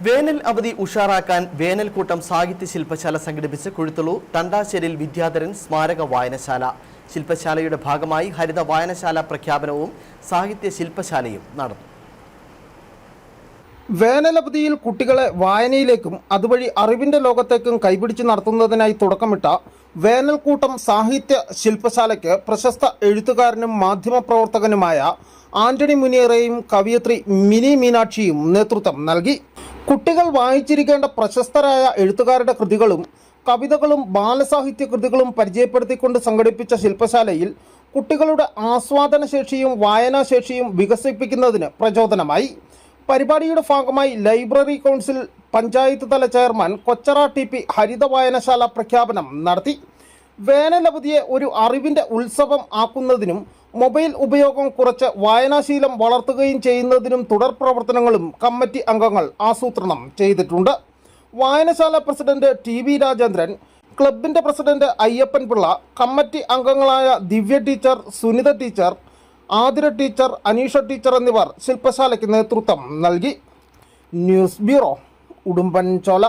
വേനൽ അവധി ഉഷാറാക്കാൻ വേനൽക്കൂട്ടം സാഹിത്യ ശില്പശാല സംഘടിപ്പിച്ച് കുഴുത്തുളൂർ തണ്ടാശ്ശേരിയിൽ വിദ്യാധരൻ സ്മാരക വായനശാല. ശില്പശാലയുടെ ഭാഗമായി ഹരിത വായനശാല പ്രഖ്യാപനവും സാഹിത്യ ശില്പശാലയും നടന്നു. വേനലവധിയിൽ കുട്ടികളെ വായനയിലേക്കും അതുവഴി അറിവിൻ്റെ ലോകത്തേക്കും കൈപിടിച്ച് നടത്തുന്നതിനായി തുടക്കമിട്ട വേനൽക്കൂട്ടം സാഹിത്യ ശില്പശാലയ്ക്ക് പ്രശസ്ത എഴുത്തുകാരനും മാധ്യമപ്രവർത്തകനുമായ ആന്റണി മുനിയറയും കവിയത്രി മിനി മീനാക്ഷിയും നേതൃത്വം നൽകി. കുട്ടികൾ വായിച്ചിരിക്കേണ്ട പ്രശസ്തരായ എഴുത്തുകാരുടെ കൃതികളും കവിതകളും ബാലസാഹിത്യ കൃതികളും പരിചയപ്പെടുത്തിക്കൊണ്ട് സംഘടിപ്പിച്ച ശില്പശാലയിൽ കുട്ടികളുടെ ആസ്വാദനശേഷിയും വായനാശേഷിയും വികസിപ്പിക്കുന്നതിന് പ്രചോദനമായി. പരിപാടിയുടെ ഭാഗമായി ലൈബ്രറി കൗൺസിൽ പഞ്ചായത്ത് തല ചെയർമാൻ കൊച്ചറ ടി പി ഹരിത വായനശാല പ്രഖ്യാപനം നടത്തി. വേനലവധിയെ ഒരു അറിവിൻ്റെ ഉത്സവം ആക്കുന്നതിനും മൊബൈൽ ഉപയോഗം കുറച്ച് വായനാശീലം വളർത്തുകയും ചെയ്യുന്നതിനും തുടർ പ്രവർത്തനങ്ങളും കമ്മിറ്റി അംഗങ്ങൾ ആസൂത്രണം ചെയ്തിട്ടുണ്ട്. വായനശാല പ്രസിഡന്റ് ടി വി രാജേന്ദ്രൻ, ക്ലബിൻ്റെ പ്രസിഡന്റ് അയ്യപ്പൻ പിള്ള, കമ്മിറ്റി അംഗങ്ങളായ Divya teacher, Sunitha teacher, Athira teacher, Aneesha teacher എന്നിവർ ശില്പശാലയ്ക്ക് നേതൃത്വം നൽകി. News bureau, Udumbanchola.